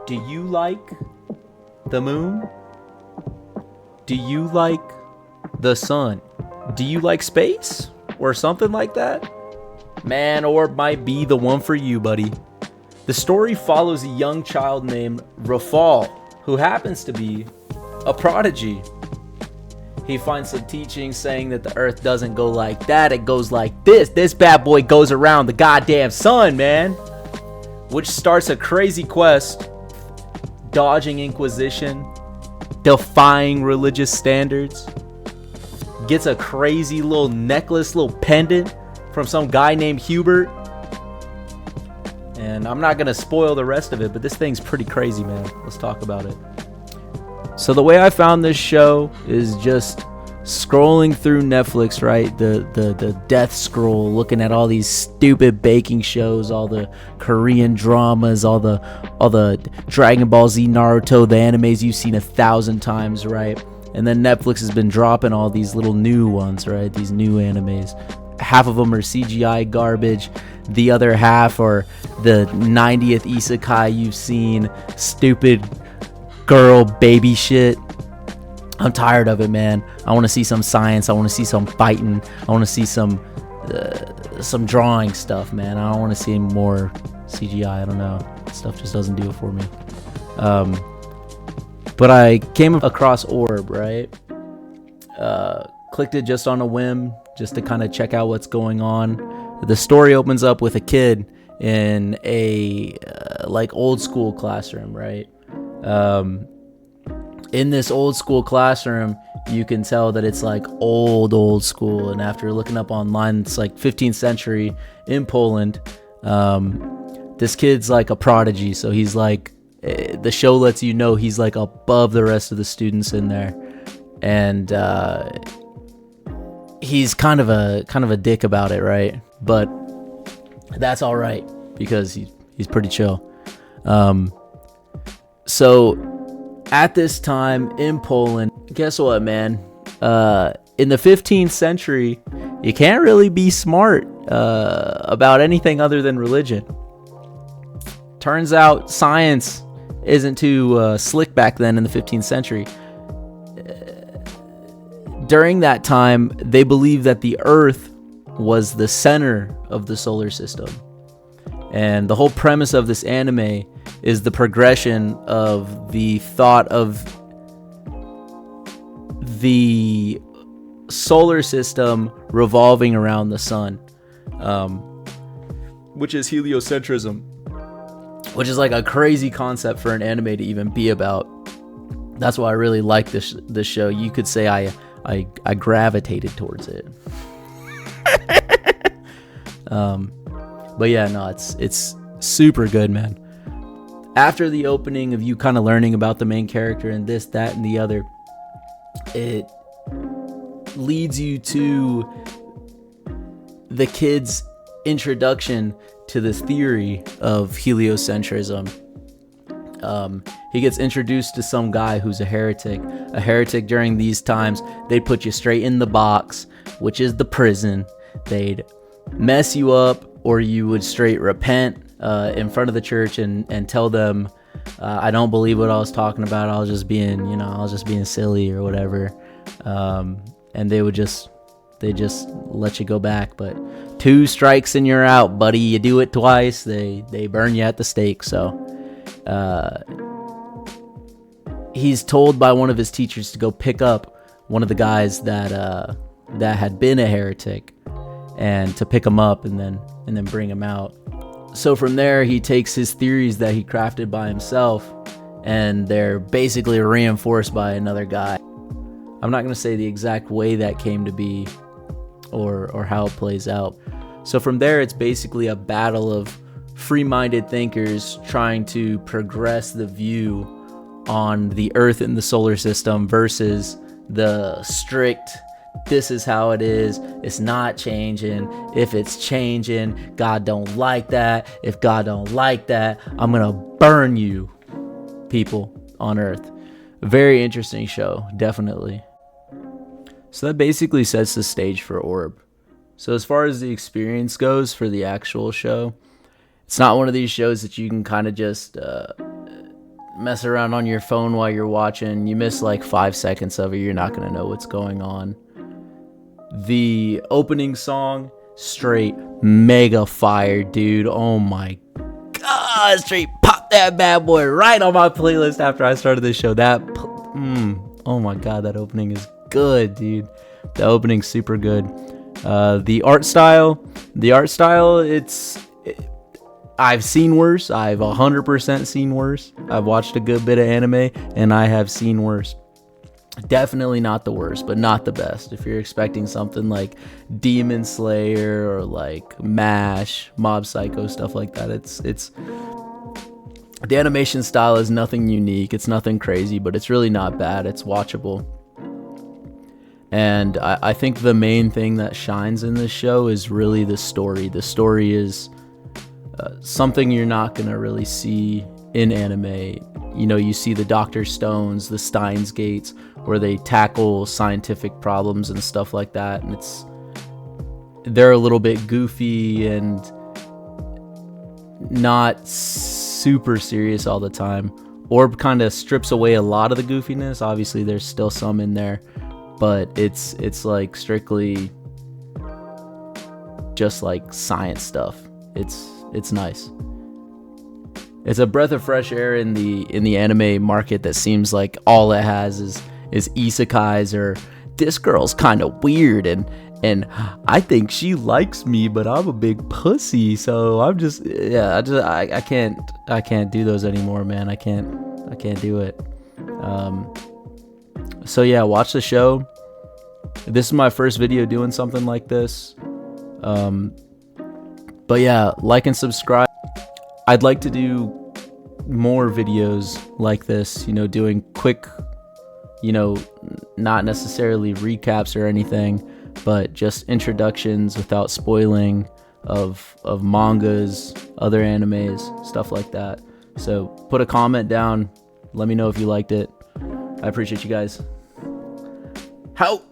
Do you like the moon? Do you like the sun? Do you like space? Or something like that? Man, Orb might be the one for you, buddy. The story follows a young child named Rafal, who happens to be a prodigy. He finds some teaching saying that the earth doesn't go like that, it goes like this. This bad boy goes around the goddamn sun, man. Which starts a crazy quest, dodging Inquisition, defying religious standards, gets a crazy little necklace, little pendant from some guy named Hubert. And I'm not going to spoil the rest of it, but this thing's pretty crazy, man. Let's talk about it. So the way I found this show is just scrolling through Netflix, right? The death scroll, looking at all these stupid baking shows, all the Korean dramas, all the Dragon Ball Z, Naruto, the animes you've seen 1,000 times, right? And then Netflix has been dropping all these little new ones, right? These new animes. Half of them are CGI garbage. The other half are the 90th isekai you've seen. Stupid girl baby shit. I'm tired of it, man. I want to see some science. I want to see some fighting. I want to see some drawing stuff, man. I don't want to see any more CGI. I don't know. Stuff just doesn't do it for me. But I came across Orb, right? Clicked it just on a whim, just to kind of check out what's going on. The story opens up with a kid in a like old school classroom, right? In this old school classroom, you can tell that it's like old school. And after looking up online, it's like 15th century in Poland. This kid's like a prodigy. So he's like, the show lets you know he's like above the rest of the students in there. And he's kind of a dick about it, right? But that's all right because he's pretty chill. So at this time in Poland, guess what, man? In the 15th century, you can't really be smart about anything other than religion. Turns out science isn't too slick back then in the 15th century. During that time, they believed that the Earth was the center of the solar system. And the whole premise of this anime is the progression of the thought of the solar system revolving around the sun, which is heliocentrism, which is like a crazy concept for an anime to even be about. That's why I really like this show. You could say I gravitated towards it. But yeah, no, it's super good, man. After the opening of you kind of learning about the main character and this, that, and the other, it leads you to the kid's introduction to this theory of heliocentrism. He gets introduced to some guy who's a heretic. A heretic during these times, they'd put you straight in the box, which is the prison. They'd mess you up, or you would straight repent in front of the church and tell them, I don't believe what I was talking about. I was just being silly or whatever. And they just let you go back. But 2 strikes and you're out, buddy. You do it twice, they burn you at the stake. So he's told by one of his teachers to go pick up one of the guys that had been a heretic, and to pick him up and then bring him out. So from there, he takes his theories that he crafted by himself, and they're basically reinforced by another guy. I'm not going to say the exact way that came to be or how it plays out. So from there, it's basically a battle of free-minded thinkers trying to progress the view on the Earth and the solar system versus the strict, this is how it is, it's not changing. If it's changing, God don't like that. If God don't like that, I'm gonna burn you people on Earth. Very interesting show, definitely. So that basically sets the stage for Orb. So as far as the experience goes for the actual show, it's not one of these shows that you can kind of just mess around on your phone while you're watching. You miss like 5 seconds of it, you're not gonna know what's going on. The opening song, straight mega fire, dude. Oh my god, straight pop that bad boy right on my playlist after I started this show. Oh my god, that opening is good, dude. The opening's super good. The art style, I've seen worse. I've 100% seen worse. I've watched a good bit of anime, and I have seen worse. Definitely not the worst, but not the best. If you're expecting something like Demon Slayer or like MASH, Mob Psycho, stuff like that, it's the animation style is nothing unique. It's nothing crazy, but it's really not bad. It's watchable. And I think the main thing that shines in this show is really the story. The story is something you're not going to really see in anime. You know, you see the Dr. Stones, the Steins Gates, where they tackle scientific problems and stuff like that. And they're a little bit goofy and not super serious all the time. Orb kind of strips away a lot of the goofiness. Obviously, there's still some in there, but it's like strictly just like science stuff. It's nice. It's a breath of fresh air in the anime market that seems like all it has is isekais, or this girl's kind of weird and I think she likes me, but I'm a big pussy, so I'm just I can't do those anymore, man. I can't do it. So yeah, watch the show. This is my first video doing something like this. But yeah, like and subscribe. I'd like to do more videos like this, you know, doing quick, you know, not necessarily recaps or anything, but just introductions without spoiling of mangas, other animes, stuff like that. So put a comment down. Let me know if you liked it. I appreciate you guys. How?